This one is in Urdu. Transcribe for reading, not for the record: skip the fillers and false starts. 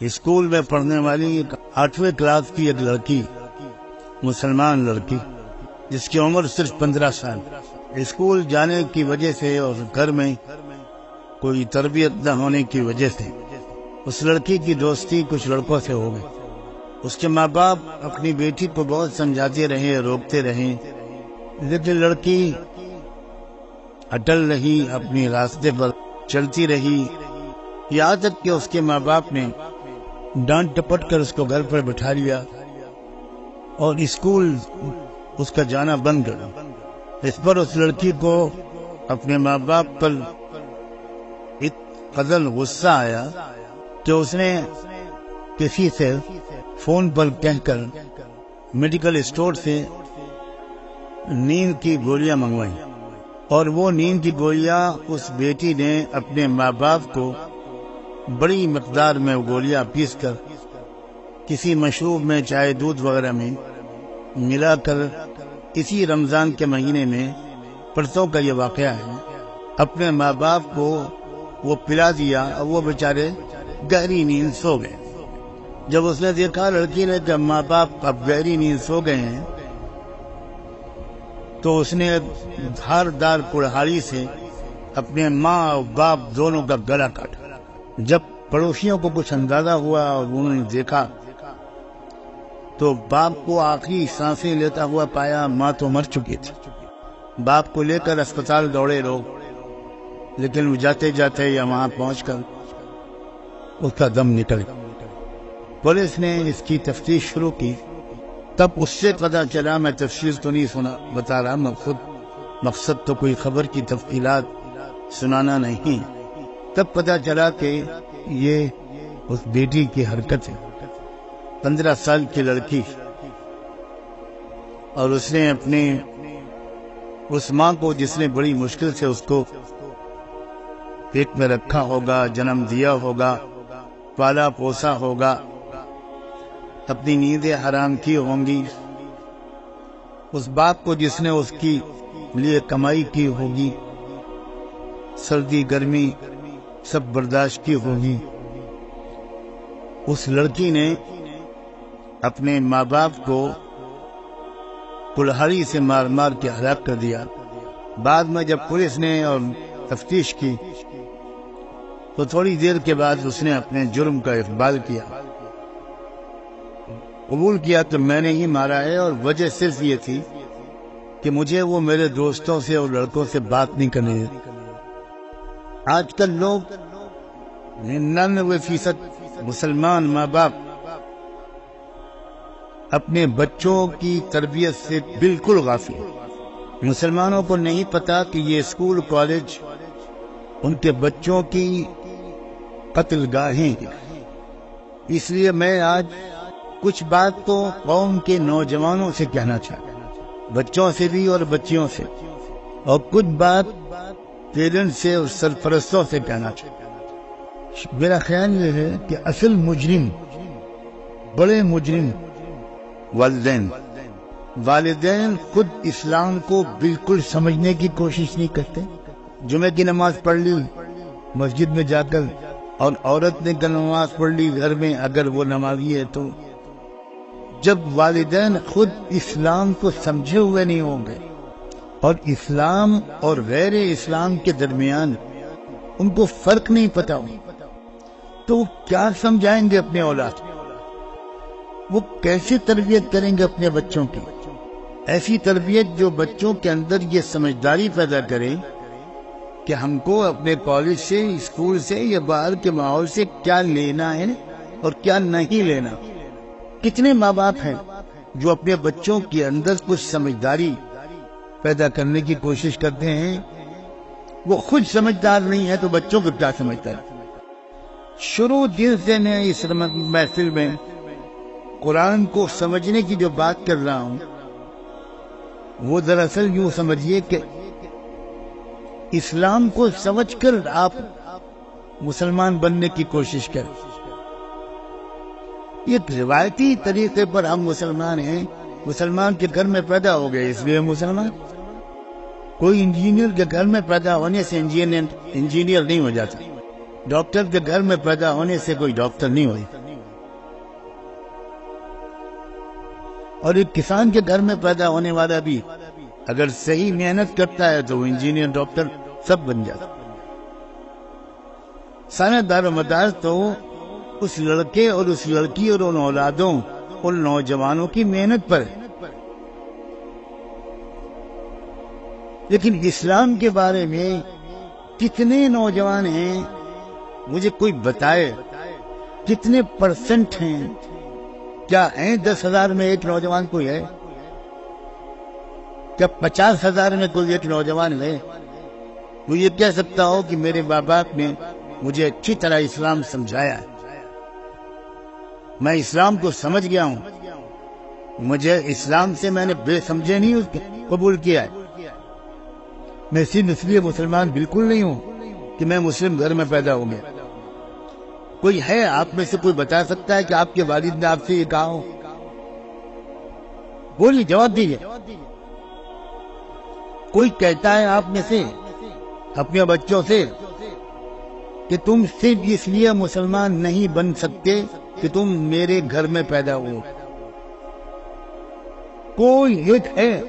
اسکول میں پڑھنے والی 8ویں کلاس کی ایک لڑکی، مسلمان لڑکی جس کی عمر صرف 15 سال، اسکول جانے کی وجہ سے اور گھر میں کوئی تربیت نہ ہونے کی وجہ سے اس لڑکی کی دوستی کچھ لڑکوں سے ہو گئی۔ اس کے ماں باپ اپنی بیٹی کو بہت سمجھاتے رہے، روکتے رہے، لیکن لڑکی اٹل رہی، اپنی راستے پر چلتی رہی، یہاں تک کہ اس کے ماں باپ نے ڈانٹ ٹپٹ کر اس کو گھر پر بٹھا لیا اور اسکول اس کا جانا بند کر دیا۔ اس پر اس لڑکی کو اپنے ماں باپ پر ایک قدر غصہ آیا کہ اس نے کسی سے فون پر کہہ کر میڈیکل اسٹور سے نیند کی گولیاں منگوائی، اور وہ نیند کی گولیاں اس بیٹی نے اپنے ماں باپ کو بڑی مقدار میں گولیاں پیس کر کسی مشروب میں، چائے دودھ وغیرہ میں ملا کر اسی رمضان کے مہینے میں، پرسوں کا یہ واقعہ ہے، اپنے ماں باپ کو وہ پلا دیا اور وہ بیچارے گہری نیند سو گئے۔ جب اس نے دیکھا لڑکی نے کہ ماں باپ اب گہری نیند سو گئے ہیں، تو اس نے دھاردار کڑھاڑی سے اپنے ماں اور باپ دونوں کا گلا کاٹا۔ جب پڑوسیوں کو کچھ اندازہ ہوا اور انہوں نے دیکھا تو باپ کو آخری سانسیں لیتا ہوا پایا، ماں تو مر چکی تھی۔ باپ کو لے کر اسپتال دوڑے لوگ، لیکن وہ جاتے جاتے یا وہاں پہنچ کر اس کا دم نکل گیا۔ پولیس نے اس کی تفتیش شروع کی، تب اس سے پتہ چلا، میں تفصیل تو نہیں بتا رہا، مقصد تو کوئی خبر کی تفصیلات سنانا نہیں، تب پتہ چلا کہ یہ اس بیٹی کی حرکت ہے، 15 سال کی لڑکی، اور اس نے اپنے اس ماں کو، جس نے بڑی مشکل سے اس کو پیٹ میں رکھا ہوگا، جنم دیا ہوگا، پالا پوسا ہوگا، اپنی نیندیں حرام کی ہوں گی، اس باپ کو جس نے اس کی لیے کمائی کی ہوگی، سردی گرمی سب برداشت کی ہوگی، اس لڑکی نے اپنے ماں باپ کو کلہاڑی سے مار مار کے ہلاک کر دیا۔ بعد میں جب پولیس نے اور تفتیش کی تو تھوڑی دیر کے بعد اس نے اپنے جرم کا اقبال کیا، قبول کیا کہ میں نے ہی مارا ہے، اور وجہ صرف یہ تھی کہ مجھے وہ میرے دوستوں سے اور لڑکوں سے بات نہیں کرنے دیتی۔ آج کل لوگ 99% مسلمان ماں باپ اپنے بچوں کی تربیت سے بالکل غافل ہیں۔ مسلمانوں کو نہیں پتا کہ یہ اسکول کالج ان کے بچوں کی قتل گاہیں ہیں۔ اس لیے میں آج کچھ بات تو قوم کے نوجوانوں سے کہنا چاہتا ہوں، بچوں سے بھی اور بچیوں سے، اور کچھ بات پیرنٹ سے اور سرپرستوں سے کہنا چاہتا ہوں۔ میرا خیال یہ ہے کہ اصل مجرم، بڑے مجرم والدین خود اسلام کو بالکل سمجھنے کی کوشش نہیں کرتے۔ جمعہ کی نماز پڑھ لی مسجد میں جا کر، اور عورت نے نماز پڑھ لی گھر میں اگر وہ نمازی ہے تو، جب والدین خود اسلام کو سمجھے ہوئے نہیں ہوں گے اور اسلام اور غیر اسلام کے درمیان ان کو فرق نہیں پتا ہو، تو وہ کیا سمجھائیں گے اپنے اولاد کو؟ وہ کیسے تربیت کریں گے اپنے بچوں کی؟ ایسی تربیت جو بچوں کے اندر یہ سمجھداری پیدا کرے کہ ہم کو اپنے کالج سے، اسکول سے یا باہر کے ماحول سے کیا لینا ہے اور کیا نہیں لینا۔ کتنے ماں باپ ہیں جو اپنے بچوں کے اندر کچھ سمجھداری پیدا کرنے کی کوشش کرتے ہیں، وہ خود سمجھدار نہیں ہے تو بچوں کو کیا سمجھتا ہے۔ شروع دن سے میں اس محفل میں قرآن کو سمجھنے کی جو بات کر رہا ہوں، وہ دراصل یوں سمجھیے کہ اسلام کو سمجھ کر آپ مسلمان بننے کی کوشش کریں۔ ایک روایتی طریقے پر ہم مسلمان ہیں، مسلمان کے گھر میں پیدا ہو گئے اس لیے مسلمان۔ کوئی انجینئر کے گھر میں پیدا ہونے سے انجینئر نہیں ہو جاتا، ڈاکٹر کے گھر میں پیدا ہونے سے کوئی ڈاکٹر نہیں ہو جاتا۔ اور ایک کسان کے گھر میں پیدا ہونے والا بھی اگر صحیح محنت کرتا ہے تو وہ انجینئر، ڈاکٹر سب بن جاتا۔ سارا دار و مدار تو اس لڑکے اور اس لڑکی اور ان اولادوں، ان نوجوانوں کی محنت پر ہے۔ لیکن اسلام کے بارے میں کتنے نوجوان ہیں، مجھے کوئی بتائے کتنے پرسنٹ ہیں؟ کیا ہیں 10,000 میں ایک نوجوان کوئی ہے؟ کیا 50,000 میں کوئی ایک نوجوان ہے؟ وہ یہ کہہ سکتا ہو کہ میرے ماں باپ نے مجھے اچھی طرح اسلام سمجھایا ہے، میں اسلام کو سمجھ گیا ہوں، مجھے اسلام سے میں نے بے سمجھے نہیں اس قبول کیا ہے، میں صرف اس لیے مسلمان بالکل نہیں ہوں کہ میں مسلم گھر میں پیدا ہو گیا۔ کوئی ہے آپ میں سے کوئی بتا سکتا ہے کہ آپ کے والد نے آپ سے یہ کہا ہو؟ بولیے، جواب دیجیے۔ کوئی کہتا ہے آپ میں سے اپنے بچوں سے کہ تم صرف اس لیے مسلمان نہیں بن سکتے کہ تم میرے گھر میں پیدا ہو؟ کوئی ایک ہے؟